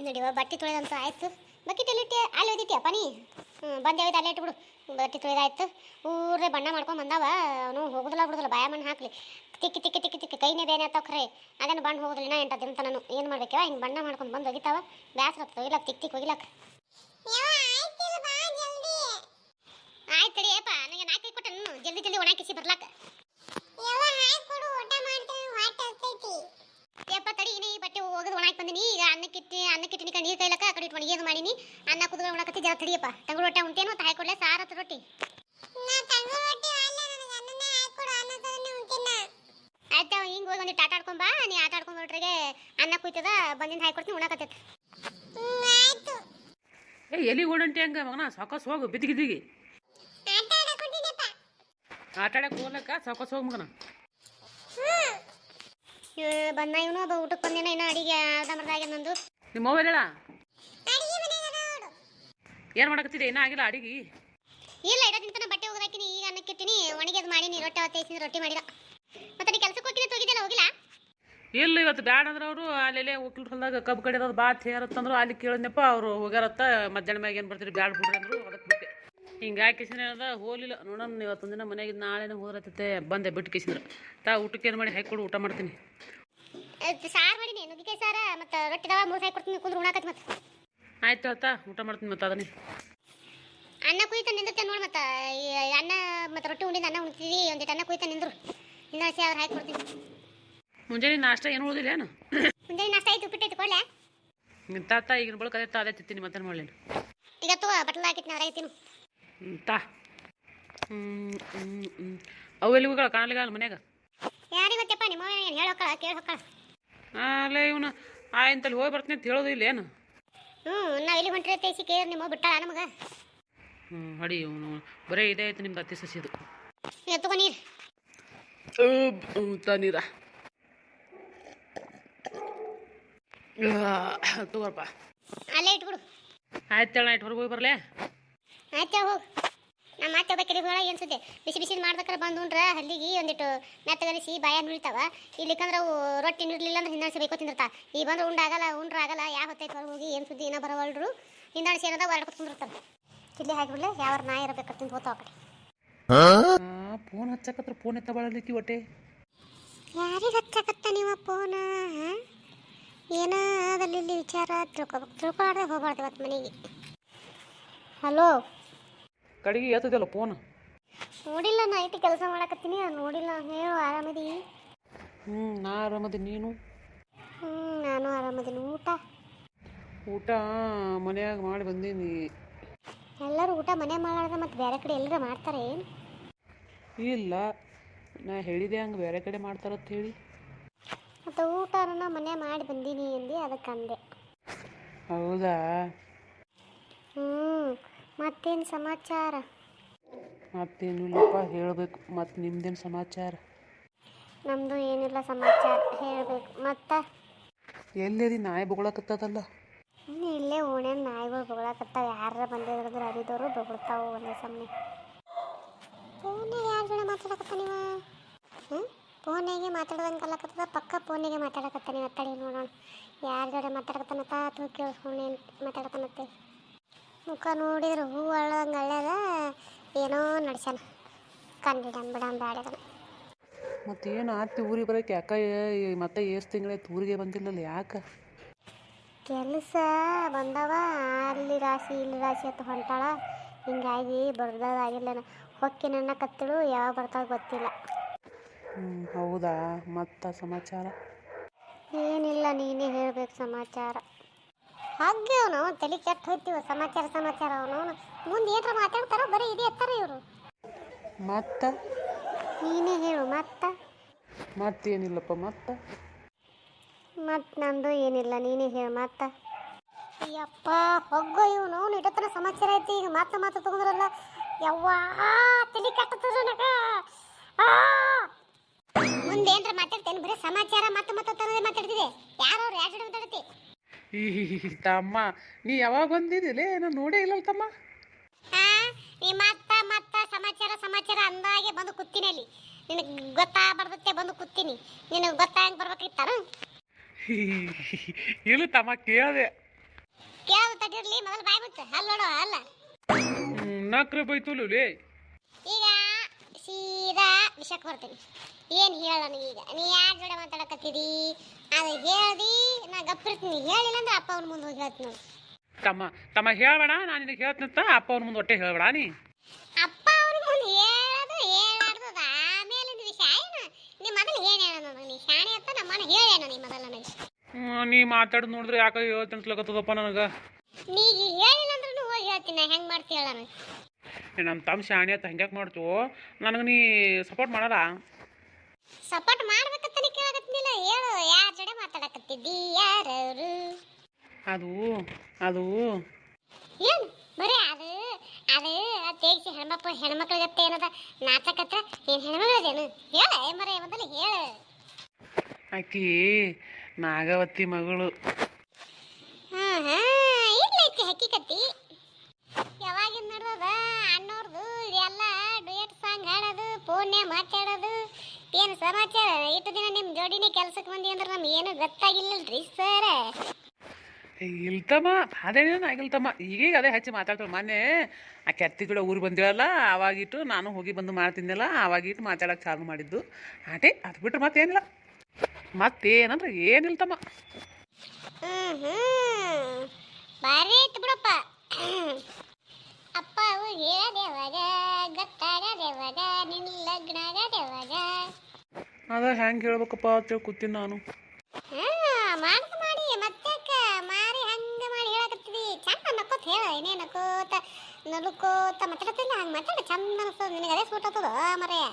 ನಡಿವ ಬಟ್ಟೆ ತೊಳೆದಂತ ಆಯ್ತು. ಬಕೆಟ್ ಎಲ್ಲಿಟ್ಟೆ? ಅಲ್ಲಿ ಒಯ್ದಿಟ್ಟಿಯಪ್ಪ ನೀ? ಬಂದೆ ಒಯ್ದು ಅಲ್ಲೇ ಇಟ್ಬಿಡು. ಬಟ್ಟೆ ತೊಳೆದಾಯ್ತು. ಊರೇ ಬಣ್ಣ ಮಾಡ್ಕೊಂಡು ಬಂದಾವ. ಅವನು ಹೋಗುದಿಲ್ಲ ಬಿಡುದಿಲ್ಲ, ಬಾಯ ಮಣ್ಣು ಹಾಕ್ಲಿ. ತಿಕ್ಕಿ ತಿಕ್ಕಿ ತಿಕ್ಕಿ ತಿಕ್ಕಿ ಕೈನೇ ಬೇನೆ ಆಗ್ತಾವ ಖರೆ. ಅದೇನು ಬಣ್ಣ ಹೋಗುದಿಲ್ಲ ಇನ್ನ 8 ದಿನ ನಾನು ಏನು ಮಾಡ್ಬೇಕವ? ಹಿಂಗೆ ಬಣ್ಣ ಮಾಡ್ಕೊಂಡು ಬಂದು ಒಗಿತಾವ. ಬ್ಯಾಸ್ರ ಆಗ್ತದೆ ಒಗಿಲಾಕ, ತಿಕ್ಕಿ ತಿಕ್ಕಿ ಒಗಿಲಾಕ. ಆಯ್ತು ತಡಿ ಏಪ, ನನಗೆ 4 ಕೈ ಕೊಟ್ಟೆ ಜಲ್ದಿ ಜಲ್ದಿ ಒಣಗಿಸಿ ಬರ್ಲಾಕ. ಯಪ್ಪ ತಡಿ, ಈ ಬಟ್ಟೆ ಹೋಗೋದು ಒಣಾಕ್ ಬಂದಿನಿ. ಈಗ ಅನ್ನಕ್ಕಿಟ್ಟಿನಿ ನೀರು ಕೈಲಕ್ಕ ಆ ಕಡೆ ಇಟ್ಟು ಒಣಗಿಯೋದು ಮಾಡೀನಿ. ಅನ್ನ ಕುದಿದ್ರೆ ಒಣಕತ್ತಿ ಜರ ತಡಿಯಪ್ಪ. ತಂಗಳು ರೊಟ್ಟೆ ಉಂಟೇನು ಅಂತ ಹಾಕೊಡ್ಲೆ? ಸಾರು ಹತ್ತು ರೊಟ್ಟಿ ಆಯ್ತಾ? ಹಿಂಗೆ ಹೋಗಿ ಒಂದಿಟ್ಟು ಆಟ ಆಡ್ಕೊಂಡ್ ಬಾ. ನೀ ಆಟ ಆಡ್ಕೊಂಡು ಹೊರಟ್ರಿಗೆ ಅನ್ನ ಕುಯ್ತದ, ಬಂದಿಂದ ಹಾಕೊಡ್ತೀನಿ ಉಣಕತ್ತೈತೆ. ಏ ಎಲ್ಲಿ ಓಡಂಟಿ ಹಂಗ ಮಗನ? ಸಾಕಾಸ್ ಹೋಗು ಬಿದ್ದಿಗಿದ್ದಿಗಿ ಆಟ ಆಡಕ್ಕೆ ಹೋಗ್ಲಕ್ಕ. ಸಾಕಾಸ್ ಹೋಗು ಮಗನ. ಬಂದ ಇವನು ಒಬ್ಬ ಊಟಕ್ಕೆ ಬಂದೇನ. ಇನ್ನು ಅಡಿಗೆ ಅರ್ಧಂಬರ್ಧ ನಂದು. ನಿಮ್ಮ ಮೊಬೈಲ್ ಹೇಳ ಏನು ಮಾಡಕತ್ತಿದೆ? ಇನ್ನೂ ಆಗಿಲ್ಲ ಅಡಿಗೆ? ಇಲ್ಲ, ಇಡೋದಿಂತ ಬಟ್ಟೆ ಹೋಗೋದಾಕಿನಿ. ಈಗ ಅನ್ನಕ್ಕಿಟ್ಟಿನಿ, ಒಣಗಿದ್ ಮಾಡೀನಿ. ರೊಟ್ಟಿ ಅವತ್ತೈಸಿನಿ, ರೊಟ್ಟಿ ಮಾಡಿದ. ಮತ್ತೆ ನೀ ಕೆಲ್ಸಕ್ಕೆ ಹೋಗಿದ್ದೆ ಹೋಗಿದ್ದೆಲ್ಲ ಹೋಗಿಲ್ಲ? ಇಲ್ಲ, ಇವತ್ತು ಬ್ಯಾಡ ಅಂದ್ರೆ ಅವರು ಅಲ್ಲೆಲ್ಲೇ ಉಕ್ಕಿಲ್ ಹೊಲ್ದಾಗ ಕಬ್ಬು ಕಡಿಯೋದು ಬಾ ಹೇರತ್ತಂದ್ರು. ಅಲ್ಲಿ ಕೇಳಿದ್ನಪ್ಪ, ಅವರು ಹೋಗ್ಯಾರತ್ತ. ಮಧ್ಯಾಹ್ನ ಮ್ಯಾಗ ಏನು ಬರ್ತೀರಿ ಬ್ಯಾಡ ಬಿಡ್ರಿ ಅಂದರು. ಅದಕ್ಕೆ ಬಿಟ್ಟೆ. ಹಿಂಗೆ ಕಿಸಿನ ಏನದ ಹೋಲಿಲ್ಲ. ನೋಡೋಣ ಇವತ್ತೊಂದು ದಿನ ಮನೆಗೆ ನಾಳೆನೇ ಹೋದ್ರತ್ತೈತೆ. ಬಂದೆ ಬಿಟ್ಟು ಕಿಸಿದ್ರೆ ಊಟಕ್ಕೆ ಏನು ಮಾಡಿ ಹಾಕಿಕೊಡು, ಊಟ ಮಾಡ್ತೀನಿ. ಸಾರು ಮಾಡೀನಿ, ನುಗ್ಗಿಕಾಯಿ ಸಾರ ಮತ್ತು ರೊಟ್ಟಿದವ 3 ಹಾಕಿ ಕುಂದ್ರು ಉಣಾಕತ್ತಿ. ಮತ್ತೆ ಆಯ್ತು ಆಯ್ತಾ, ಊಟ ಮಾಡ್ತೀನಿ. ಮತ್ತೆ ಅದನ್ನೇ ಅನ್ನ ಕುಯ್ತ ನಿಂದಿರ್ತೆ ನೋಡಿ. ಮತ್ತೆ ಅನ್ನ ಮತ್ತು ರೊಟ್ಟಿ ಉಂಡಿದ್ದು ಅನ್ನ ಉಣ್ತಿದ್ವಿ. ಒಂದಿಟ್ಟು ಅನ್ನ ಕುಯ್ತ ನಿಂದ್ರು. ಇನ್ನು ಹಸಿ ಆದ್ರೆ ಹಾಕಿ ಕೊಡ್ತೀನಿ. ಮುಂಜಾನೆ ನಾಷ್ಟ ಏನು ಉಳಿದಿಲ್ಲ ಏನು? ಮುಂಜಾನೆ ನಾಷ್ಟ ಆಯ್ತು, ಉಪ್ಪಿಟ್ಟು ಕೊಡ್ಲೆ? ತಾತ ಈಗಿನ ಬಳಿಕ ಅದೇ ತಿತ್ತೀನಿ. ಮತ್ತೆ ಮಾಡಲೇನು ಈಗ ತಗೋ, ಬಟ್ಲ ಹಾಕಿಟ್ಟು ನಾವು ತಿನ್ನು ತಾ. ಅವು ಎಲ್ಲಿ ಹೋಗಳ ಕಾಣಲಿಲ್ಲ ಮನ್ಯಾಗ? ಯಾರಿಗೆ ಗೊತ್ತಪ್ಪ? ನಿಮ್ಮ ಏನು ಹೇಳೋಕ್ಕಳ ಕೇಳಿ ಹೊಕ್ಕಳ. ಅಲ್ಲೇ ಇವನು ಇಂತಲ್ಲಿ ಹೋಗಿ ಬರ್ತೀನಿ ಅಂತ ಹೇಳೋದು ಇಲ್ಲ ಏನು? ನಾವು ಇಲ್ಲಿ ಹೊಂಟ್ರಿ ತೈಸಿ ಕೇಳಿ ನಿಮ್ಮ ಬಿಟ್ಟಾಳ ನಮಗೆ. ಅಡಿ ಇವನು ಬರೀ ಇದೇ ಆಯ್ತು ನಿಮ್ದು ಅತ್ತಿ ಸಸಿದು. ಎತ್ತುಕೊ ನೀರು. ನೀರ ತಗೋರಪ್ಪ. ಅಲ್ಲೇ ಇಟ್ಬಿಡು. ಆಯ್ತು ಹೇಳ, ನೈಟ್ ಹೊರಗೆ ಹೋಗಿ ಬರಲೇ? ಆಯ್ತು ಹೋಗು. ನಮ್ಮ ಮತ್ತೆ ಹೋಗ್ಬೇಕಲ್ಲಿ ಹೋಳ ಏನು ಸುದ್ದಿ? ಬಿಸಿ ಬಿಸಿ ಮಾಡ್ಬೇಕಾರೆ ಬಂದು ಉಂಡ್ರೆ ಹಲ್ಲಿಗೆ ಒಂದಿಟ್ಟು ಮೆತ್ತಗಲಿಸಿ ಬಾಯ ನುಳಿತಾವ. ಇಲ್ಲಿಕಂದ್ರೆ ಅವು ರೊಟ್ಟಿ ನಿಡ್ಲಿಲ್ಲ ಅಂದ್ರೆ ಹಿಂದಾಣಿಸಿ ಬೇಕೋ ತಿಂದಿರ್ತಾ. ಈ ಬಂದ್ರೆ ಉಂಡಾಗಲ್ಲ, ಉಂಡ್ರೆ ಆಗಲ್ಲ. ಯಾವ ಹೊತ್ತೈತೆ ಹೊರಗೆ ಹೋಗಿ ಏನು ಸುದ್ದಿ ಇನ್ನೂ ಬರೋವಲ್ರು. ಹಿಂದಾಣಿಸಿ ಏನದ ಹೊರಡ್ಕೊತ ಕುಂದಿರ್ತಾರೆ. ಇಲ್ಲಿ ಹಾಕಿಬಿಡ್ಲೆ, ಯಾವ ನಾಯಿ ಇರಬೇಕು ತಿಂದು ಹೋತಾವ ಆ ಕಡೆ. ಫೋನ್ ಹಚ್ಚಕತ್ರ ಫೋನ್ ಎತ್ತ ಬಳಲಿಕ್ಕಿ ಹೊಟ್ಟೆ. ಯಾರಿಗೆ ಹಚ್ಚಕತ್ತ ನೀವು ಫೋನ? ಏನಾದಲ್ಲಿ ಇಲ್ಲಿ ವಿಚಾರ ತಿಳ್ಕೊಳಾರ್ದೆ ಹೋಗ್ಬಾರ್ದು ಇವತ್ತು ಮನೆಗೆ. ಹಲೋ, ಕಡೆಗೆ ಎತ್ತದಲ್ಲ ಫೋನ್. ನೋಡಿಲ್ಲ, ನೈಟ್ ಕೆಲಸ ಮಾಡಕತ್ತೀನಿ, ನೋಡಿಲ್ಲ. ಹೇಳು, ಆರಾಮದಿ? ನಾ ಆರಾಮದಿ. ನೀನು? ನಾನು ಆರಾಮದಿನಿ. ಊಟ ಮನ್ಯಾಗ ಮಾಡಿ ಬಂದೀನಿ. ಎಲ್ಲರೂ ಊಟ ಮನೆ ಮಾಡಾರ್ದ ಮತ್ತೆ ಬೇರೆ ಕಡೆ ಎಲ್ಲರೂ ಮಾಡ್ತಾರೆ ಏನು? ಇಲ್ಲ, ನಾ ಹೇಳಿದೆ ಹಂಗೆ ಬೇರೆ ಕಡೆ ಮಾಡ್ತಾರಂತ ಹೇಳಿ. ಮತ್ತು ಊಟನ ಮನೆ ಮಾಡಿ ಬಂದೀನಿ ಅಂದು ಅದಕ್ಕೆ ಅಂದೆ. ಹೌದಾ? ಮತ್ತೇನು ಸಮಾಚಾರ? ಮತ್ತೇನಿಲ್ಲಪ್ಪ, ಹೇಳಬೇಕು. ಮತ್ತು ನಿಮ್ದೇನು ಸಮಾಚಾರ? ನಮ್ಮದು ಏನಿಲ್ಲ ಸಮಾಚಾರ, ಹೇಳಬೇಕು. ಮತ್ತು ಎಲ್ಲೇದಿ? ನಾಯಿ ಬೊಗಳಕತ್ತದಲ್ಲ. ಇಲ್ಲೇ ಓಣ್ಯಾನ ನಾಯಿಗಳು ಬೊಗಳಕತ್ತಾವ. ಯಾರ ಬಂದಿದ್ರೆ ಅದಿದವರು ಬೊಗಳ್ತಾವು ಒಂದೇ ಸಮಯ. ಫೋನಾಗ ಯಾರ ಜೊತೆ ಮಾತಾಡಕತ್ತ ನೀವು? ಫೋನಿಗೆ ಮಾತಾಡ್ದಂಗೆ ಕಲ್ಲಕತ್ತದ. ಪಕ್ಕ ಫೋನಿಗೆ ಮಾತಾಡಕತ್ತ ನೀವು. ಅತ್ತಡಿ ನೋಡೋಣ ಯಾರ ಜೊತೆ ಮಾತಾಡಕತ್ತನತ್ತ. ಅಥವಾ ಕೇಳಿಸ್ಕೊಂಡು ಏನು ಮಾತಾಡಕತ್ತನತ್ತೆ. ಮುಖ ನೋಡಿದ್ರೆ ಹೂ ಅಳ್ಳದಂಗೆ ಅಳ್ಳ್ಯದ. ಏನೋ ನಡ್ಸ್ಯಾನ. ಕಂಡಿಡನ್ ಬಿಡನ್ ಬ್ಯಾಡ್ಯಾನ. ಮತ್ತೇನು ಆತಿ ಊರಿಗೆ ಬರೋಕೆ? ಯಾಕ ಮತ್ತೆ ಎಷ್ಟು ತಿಂಗಳಾಯ್ತು ಊರಿಗೆ ಬಂದಿಲ್ಲಲ್ಲ? ಯಾಕೆ? ಕೆಲಸ ಬಂದವ. ಅಲ್ಲಿ ರಾಶಿ ಇಲ್ಲಿ ರಾಶಿ ಅಂತ ಹೊಂಟಾಳ. ಹಿಂಗಾಗಿ ಬರ್ದಾಗಿಲ್ಲ. ಹೊಕ್ಕಿ ನನ್ನ ಕತ್ತಳು ಯಾವಾಗ ಬರ್ತಾವ ಗೊತ್ತಿಲ್ಲ. ಹೌದಾ? ಮತ್ತು ಸಮಾಚಾರ ಏನಿಲ್ಲ, ನೀನೇ ಹೇಳಬೇಕು ಸಮಾಚಾರ. ಹಾಗೆ ಅವನು ತಲೆ ಕೆಟ್ಟ ಹೋಗ್ತೀವ. ಸಮಾಚಾರ ಅವನು ಮುಂದೆ ಏನಾರ ಮಾತಾಡ್ತಾರೋ ಬರೀ ಇದೇ ಎತ್ತಾರೆ ಇವರು. ಮತ್ತು ನೀನೇ ಹೇಳು. ಮತ್ತೇನಿಲ್ಲಪ್ಪ. ಮತ್ತು ನಂದು ಏನಿಲ್ಲ, ನೀನೇ ಹೇಳು. ಅಯ್ಯಪ್ಪ ಹೊಗ್ಗೋ ಇವನು. ಅವನು ಇಡತ್ತನ ಸಮಾಚಾರ ಐತಿ. ಈಗ ಮಾತು ತಗೊಂಡ್ರಲ್ಲ ಯವ್ವ, ತಲೆ ಕೆಟ್ಟದ ನನಗ. ಮುಂದೆ ಏನ್ರ ಮಾತಾಡ್ತೇನೆ? ಬರೀ ಸಮಾಚಾರ ಮತ್ತೆ ಮಾತಾಡ್ತಿದೆ. ಯಾರವ್ರು? ಯಾರ ಜೊತೆ ಮಾತಾಡ್ತಿ? ತಮ್ಮ, ನೀ ಯಾವಾಗ ಬಂದಿದ್ದಿಲ್ಲ? ನಾನು ನೋಡೇ ಇಲ್ಲ ತಮ್ಮ. ನೀ ಮತ್ತ ಸಮಾಚಾರ ಅಂದಾಗೆ ಬಂದು ಕೂತೀನಿ. ಅಲ್ಲಿ ನಿನಗೆ ಗೊತ್ತಾಗ್ಬಾರ್ದತ್ತೆ ಬಂದು ಕೂತೀನಿ. ನಿನಗೆ ಗೊತ್ತಾಗಂಗೆ ಬರ್ಬೇಕಿತ್ತಾನ? ಇಲ್ಲ ತಮ್ಮ, ಕೇಳಿದೆ. ಕೇಳೋದು ತಟ್ಟಿರ್ಲಿ ಮೊದಲು ಬಾಯ್ ಬಿಟ್ಟು ಅಲ್ಲ ನೋಡೋ ಅಲ್ಲ. ನಕ್ರೆ ಬೈತುಲೇ ಈಗ ಸೀದಾ ವಿಷಯಕ್ಕೆ ಬರ್ತೀನಿ. ಏನು ಹೇಳ ನನಗೀಗ ನೀ ಯಾರ ಜೋಡಿ ಮಾತಾಡಕತ್ತಿದಿ ಅದು ಹೇಳ್ದಿ ನಾ ಗಪ್ಪಿರ್ತೀನಿ. ಹೇಳಿಲ್ಲ ಅಂದ್ರೆ ಅಪ್ಪ ಅವ್ನ ಮುಂದೆ ಹೋಗಿ ಹೇಳ್ತೀನಿ ನೋಡಿ. ತಮ್ಮ ಹೇಳ್ಬೇಡ, ನಾನು ನಿನಗೆ ಹೇಳ್ತೀನಂತ ಅಪ್ಪ ಅವ್ನ ಮುಂದೆ ಹೊಟ್ಟೆ ಹೇಳ್ಬೇಡ ನೀ. ಅಪ್ಪ ಅವ್ರ ಮುಂದೆ ಹೇಳೋದು ಹೇಳಾಡ್ದು ಆಮೇಲಿಂದ ವಿಷಯ ಏನು. ನೀ ಮೊದಲು ಹೇಳ ನನಗೆ, ನೀ ಶಾಣೆ ಅಂತ ನಮ್ಮನ್ನ ಹೇಳೇನ ನೀ ಮೊದಲು ನನಗೆ. ನೀ ಮಾತಾಡೋದು ನೋಡಿದ್ರೆ ಯಾಕೆ ಹೇಳ್ತಿನ್ಸ್ಲಕತ್ತದಪ್ಪ ನನಗೆ. ನೀಗ ಹೇಳಿಲ್ಲ ಅಂದ್ರೂ ಹೋಗಿ ಹೇಳ್ತೀನಿ. ನಾ ಹೆಂಗೆ ಮಾಡ್ತೀಯ ಹೇಳ ನನಗೆ. ನಮ್ಮ ತಮ್ಮ ಶಾಣೆ ಅಂತ ಹೆಂಗ್ಯಾಕೆ ಮಾಡ್ತೀವೋ ನನಗೆ ನೀ ಸಪೋರ್ಟ್ ಮಾಡಲ್ಲ. ಸಪೋರ್ಟ್ ಮಾಡ್ಬೇಕಂತಾನೆ ಕೇಳಕತ್ತಿಲ್ಲ. ಹೇಳು ಯಾರ ಜೋಡಿ ಮಾತಾಡಕತ್ತಿದ್ದಿ, ಯಾರವರು? ಅದು ಅದು ಏನು ಬರೀ ಅದು ಅದು ತೇಗಿಸಿ ಹೆಣ್ಮಕ್ಳಿಗತ್ತೆ ಏನದ ನಾಚಕತ್ರ ಏನು ಹೆಣ್ಮಗಳದೇನು? ಹೇಳ ಮರೆ ಮೊದಲು ಹೇಳು. ಆಕಿ ನಾಗವತಿ ಮಗಳು. ಇರ್ಲೈತಿ ಹಕ್ಕಿಕತ್ತಿ. ಯಾವಾಗಿಂದ ನಡೆದದ ಅಣ್ಣವ್ರದು ಎಲ್ಲ ಡುಯೆಟ್ ಸಾಂಗ್ ಹಾಡೋದು, ಫೋನ್ನೇ ಮಾತಾಡೋದು. ಏನು ಸಮಾಚಾರ? ಇಷ್ಟು ದಿನ ನಿಮ್ಮ ಜೋಡಿನೇ ಕೆಲ್ಸಕ್ಕೆ ಬಂದಿ ಅಂದ್ರೆ ನಮ್ಗೆ ಏನು ಗೊತ್ತಾಗಿಲ್ಲಲ್ರಿ ಸರ್. ಇಲ್ತಮ್ಮ ಅದೇನೇನು ಆಗಿಲ್ತಮ್ಮ. ಈಗೀಗ ಅದೇ ಹಚ್ಚಿ ಮಾತಾಡ್ತಾಳೆ. ಮೊನ್ನೆ ಆ ಕೆತ್ತಿ ಕೂಡ ಊರಿಗೆ ಬಂದಿರಲ್ಲ ಅವಾಗಿಟ್ಟು ನಾನು ಹೋಗಿ ಬಂದು ಮಾಡ್ತಿದ್ದೆಲ್ಲ ಅವಾಗಿಟ್ಟು ಮಾತಾಡೋಕೆ ಚಾಲು ಮಾಡಿದ್ದು ಆಟೇ. ಅದು ಬಿಟ್ರೆ ಮತ್ತೇನಿಲ್ಲ. ಮತ್ತೇನಂದ್ರೆ ಏನಿಲ್ತಮ್ಮ. ಬಾರಿ ಐತಿ ಬಿಡಪ್ಪ. ಅಪ್ಪ ಹೇಳದೇವಾಗ ಗೊತ್ತಾಗದೇವಾಗ ನಿನ್ನ ಲಗ್ನ ಆಗದೇವಾಗ. ಅದ ಹೆಂಗೆ ಹೇಳ್ಬೇಕಪ್ಪ ಅಂತೇಳಿ ಕೂತೀನಿ ನಾನು. ಮಾಡಿ ಮತ್ತಾಕ ಮಾರಿ ಹಂಗ ಮಾಡಿ ಹೇಳಕತ್ತಿದಿ. ಚಂದ ನಕ್ಕೋತ ಹೇಳ. ಏನೇ ನಕ್ಕೋತ ನಲುಕೋತ ಮಾತಾಡತ್ತಿಲ್ಲ. ಹಂಗೆ ಮಾತಾಡ ಚಂದ ಅನಿಸ್ತದ ನಿನಗೆ. ಅದೇ ಸೂಟ್ ಆಗ್ತದ ಮರೆಯ.